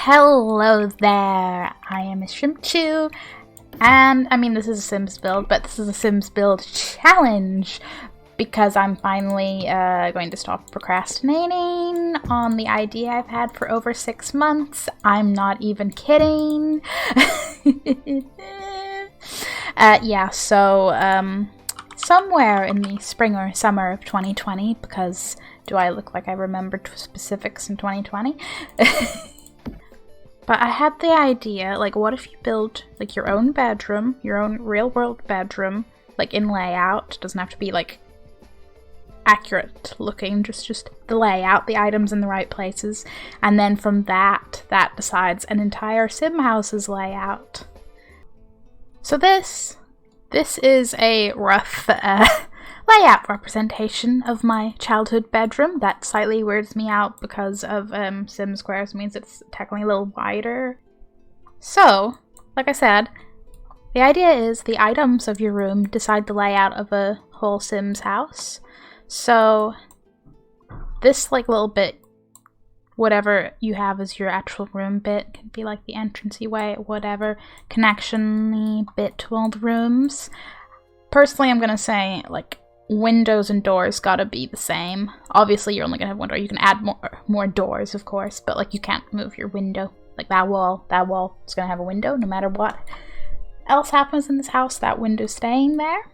Hello there, I am Shrimpchu, and I mean this is a Sims build, but this is a Sims build challenge because I'm finally going to stop procrastinating on the idea I've had for over 6 months. I'm not even kidding. Somewhere in the spring or summer of 2020, because do I look like I remembered specifics in 2020? But I had the idea, like, what if you build, like, your own bedroom, your own real-world bedroom, like, in layout. It doesn't have to be, like, accurate looking, just the layout, the items in the right places. And then from that decides an entire sim house's layout. So this is a rough layout representation of my childhood bedroom. That slightly weirds me out because of Sim Squares means it's technically a little wider. So, like I said, the idea is the items of your room decide the layout of a whole Sims house. So this like little bit, whatever you have as your actual room bit, can be like the entrancey way, whatever connection-y bit to all the rooms. Personally, I'm gonna say like windows and doors gotta be the same. Obviously, you're only gonna have one door. You can add more doors, of course, but like you can't move your window. Like that wall is gonna have a window no matter what else happens in this house. That window's staying there.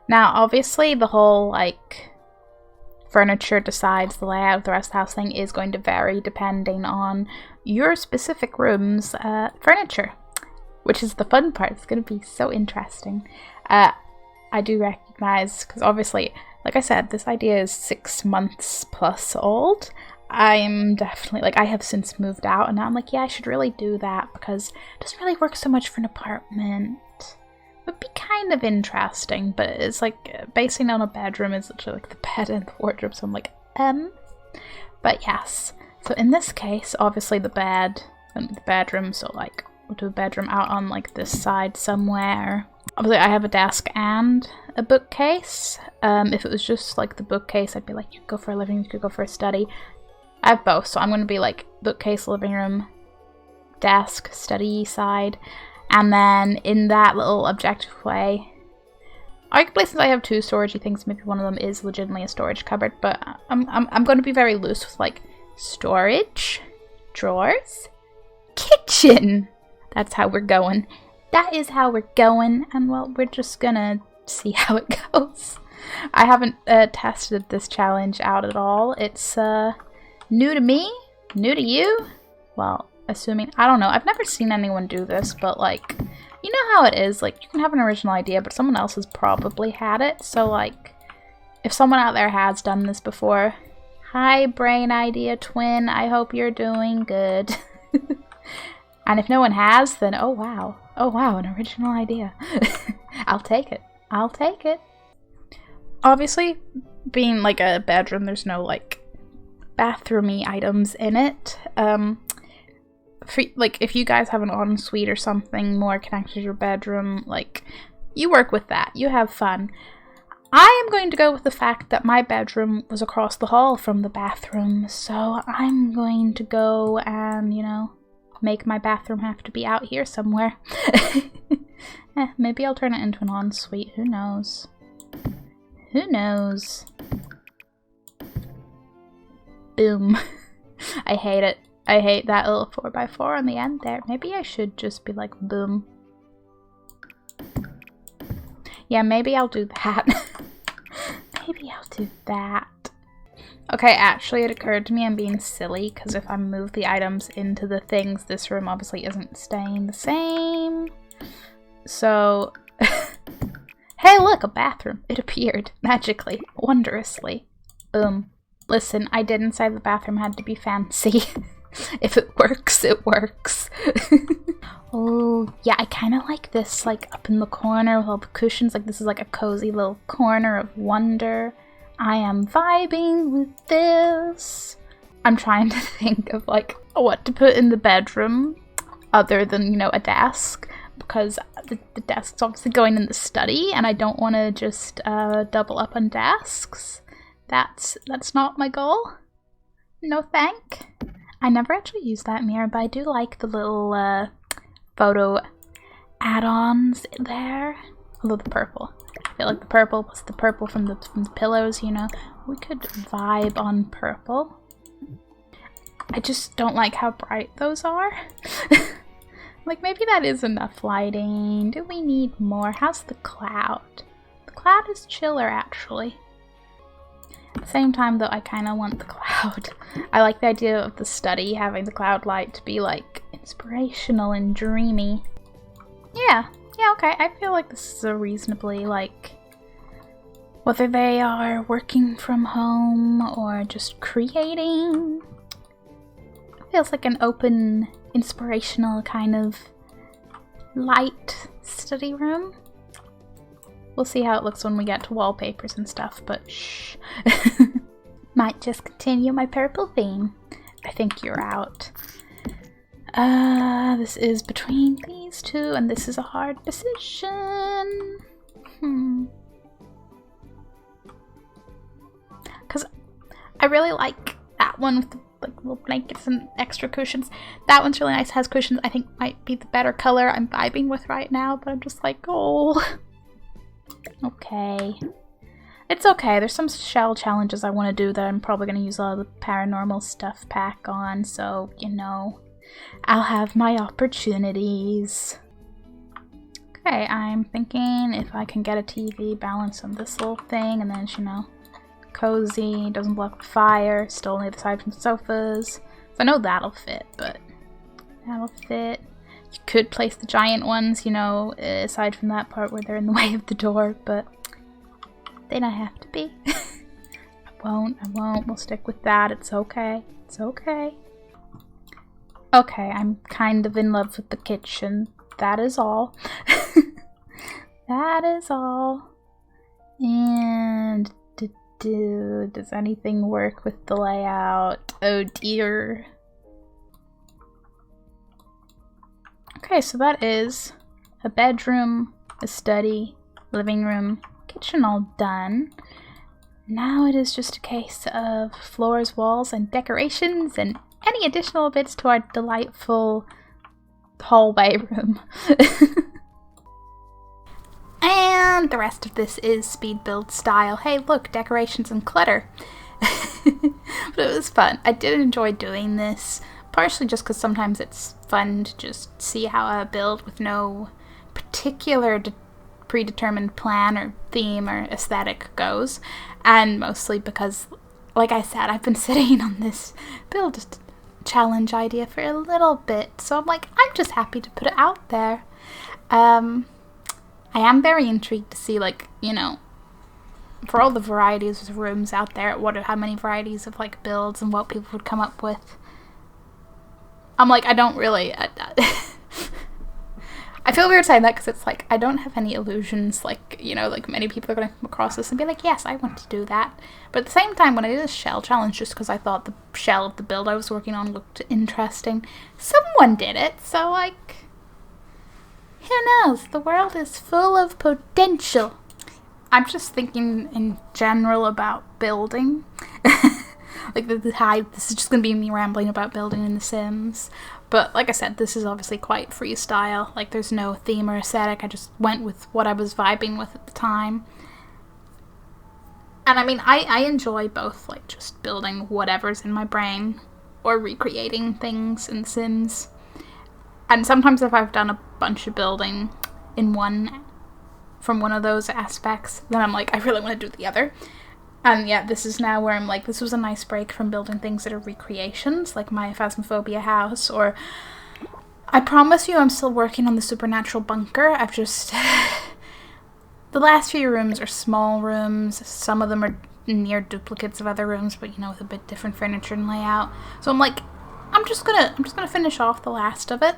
Now, obviously, the whole like furniture decides the layout of the rest of the house thing is going to vary depending on your specific room's furniture, which is the fun part. It's going to be so interesting. I do recognize, because obviously, like I said, this idea is 6 months plus old. I'm definitely, like, I have since moved out, and now I'm like, yeah, I should really do that, because it doesn't really work so much for an apartment. It would be kind of interesting, but it's like, basing on a bedroom is literally like the bed and the wardrobe, so I'm like, But yes, so in this case, obviously the bed and the bedroom, so like, we'll do a bedroom out on like this side somewhere. Obviously, I have a desk and a bookcase. If it was just like the bookcase, I'd be like, you could go for a living room, you could go for a study. I have both, so I'm going to be like bookcase, living room, desk, study side. And then in that little objective way, arguably since I have 2 storagey things, maybe one of them is legitimately a storage cupboard, but I'm going to be very loose with like storage, drawers, kitchen. That's how we're going. That is how we're going, and well, we're just gonna see how it goes. I haven't tested this challenge out at all. It's new to me, new to you. Well, assuming, I don't know, I've never seen anyone do this, but like, you know how it is, like, you can have an original idea, but someone else has probably had it, so like, if someone out there has done this before, hi brain idea twin, I hope you're doing good. And if no one has, then oh wow, an original idea. I'll take it. Obviously, being like a bedroom, there's no like bathroomy items in it. Like if you guys have an ensuite or something more connected to your bedroom, like you work with that, you have fun. I am going to go with the fact that my bedroom was across the hall from the bathroom, so I'm going to go and, you know, make my bathroom have to be out here somewhere. Maybe I'll turn it into an ensuite. Who knows? Who knows? Boom. I hate it. I hate that little 4x4 on the end there. Maybe I should just be like, boom. Yeah, maybe I'll do that. Maybe I'll do that. Okay, actually it occurred to me I'm being silly, because if I move the items into the things, this room obviously isn't staying the same. So, hey look, a bathroom. It appeared, magically, wondrously. Boom. Listen, I didn't say the bathroom had to be fancy. If it works, it works. Oh, yeah, I kind of like this, like, up in the corner with all the cushions. Like, this is like a cozy little corner of wonder. I am vibing with this. I'm trying to think of like what to put in the bedroom other than, you know, a desk, because the desk's obviously going in the study and I don't want to just double up on desks. That's not my goal. No thank. I never actually use that mirror, but I do like the little photo add-ons there. Although the purple. I feel like the purple plus the purple from the pillows, you know. We could vibe on purple. I just don't like how bright those are. Like, maybe that is enough lighting. Do we need more? How's the cloud? The cloud is chiller, actually. At the same time, though, I kind of want the cloud. I like the idea of the study having the cloud light to be, like, inspirational and dreamy. Yeah, okay. I feel like this is a reasonably, like, whether they are working from home or just creating, it feels like an open, inspirational kind of light study room. We'll see how it looks when we get to wallpapers and stuff, but shh. Might just continue my purple theme. I think you're out. This is between these two, and this is a hard decision. Because I really like that one with the like little blankets and extra cushions. That one's really nice, has cushions. I think might be the better color I'm vibing with right now, but I'm just like, oh. Okay. It's okay. There's some shell challenges I want to do that I'm probably going to use all the paranormal stuff pack on, so, you know, I'll have my opportunities. Okay, I'm thinking if I can get a TV balance on this little thing, and then, you know, cozy, doesn't block the fire, still on the other side from the sofas. So I know that'll fit, but that'll fit. You could place the giant ones, you know, aside from that part where they're in the way of the door, but they don't have to be. I won't. We'll stick with that. It's okay. It's okay. Okay, I'm kind of in love with the kitchen. That is all. That is all. And does anything work with the layout? Oh dear. Okay, so that is a bedroom, a study, living room, kitchen all done. Now it is just a case of floors, walls, and decorations, and any additional bits to our delightful hallway room. And the rest of this is speed build style. Hey, look, decorations and clutter. But it was fun. I did enjoy doing this, partially just because sometimes it's fun to just see how a build with no particular predetermined plan or theme or aesthetic goes, and mostly because, like I said, I've been sitting on this build challenge idea for a little bit, so I'm like, I'm just happy to put it out there. I am very intrigued to see, like, you know, for all the varieties of rooms out there, how many varieties of, like, builds and what people would come up with. I'm like, I don't really, I feel weird saying that because it's like, I don't have any illusions, like, you know, like many people are going to come across this and be like, yes, I want to do that. But at the same time, when I did a shell challenge, just because I thought the shell of the build I was working on looked interesting, someone did it, so, like, who knows? The world is full of potential. I'm just thinking in general about building. Like, this is just going to be me rambling about building in The Sims. But like I said, this is obviously quite freestyle. Like, there's no theme or aesthetic. I just went with what I was vibing with at the time. And I mean, I enjoy both, like, just building whatever's in my brain or recreating things in The Sims. And sometimes if I've done a bunch of building in from one of those aspects, then I'm like, I really want to do the other. And yeah, this is now where I'm like, this was a nice break from building things that are recreations, like my Phasmophobia house, or I promise you I'm still working on the supernatural bunker. I've just, the last few rooms are small rooms, some of them are near duplicates of other rooms, but you know, with a bit different furniture and layout. So I'm like, I'm just gonna finish off the last of it,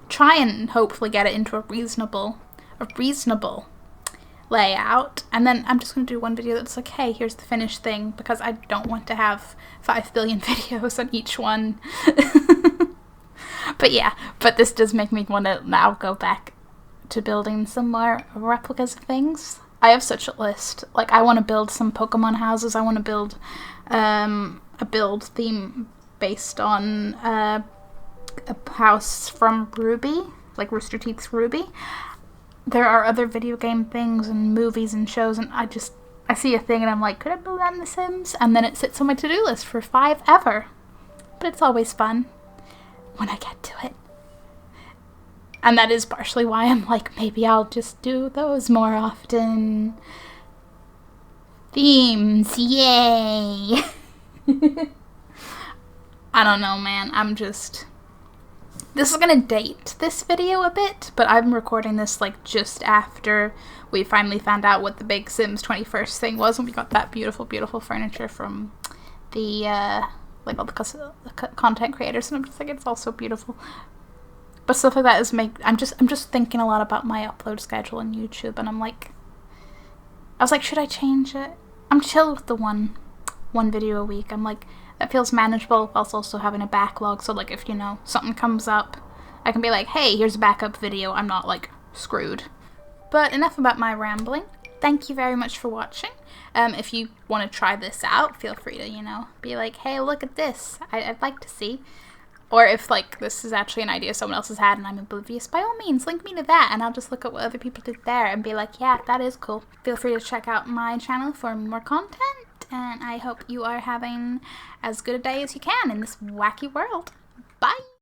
try and hopefully get it into a reasonable layout, and then I'm just going to do one video that's like, hey, here's the finished thing, because I don't want to have 5 billion videos on each one. But this does make me want to now go back to building some more replicas of things. I have such a list. Like, I want to build some Pokemon houses. I want to build a build theme based on a house from Ruby, like Rooster Teeth's Ruby. There are other video game things and movies and shows, and I see a thing and I'm like, could I build that in The Sims? And then it sits on my to-do list for 5 ever. But it's always fun when I get to it. And that is partially why I'm like, maybe I'll just do those more often. Themes, yay! I don't know, man. This is gonna date this video a bit, but I'm recording this like just after we finally found out what the big Sims 21st thing was, and we got that beautiful, beautiful furniture from the like all the content creators, and I'm just like, it's all so beautiful. But stuff like that is I'm just thinking a lot about my upload schedule on YouTube, and I was like, should I change it? I'm chill with the one video a week. I'm like, that feels manageable whilst also having a backlog, so like if, you know, something comes up, I can be like, hey, here's a backup video. I'm not like screwed. But enough about my rambling. Thank you very much for watching. If you want to try this out, feel free to, you know, be like, hey, look at this. I'd like to see. Or if, like, this is actually an idea someone else has had and I'm oblivious, by all means, link me to that, and I'll just look at what other people did there and be like, yeah, that is cool. Feel free to check out my channel for more content, and I hope you are having as good a day as you can in this wacky world. Bye!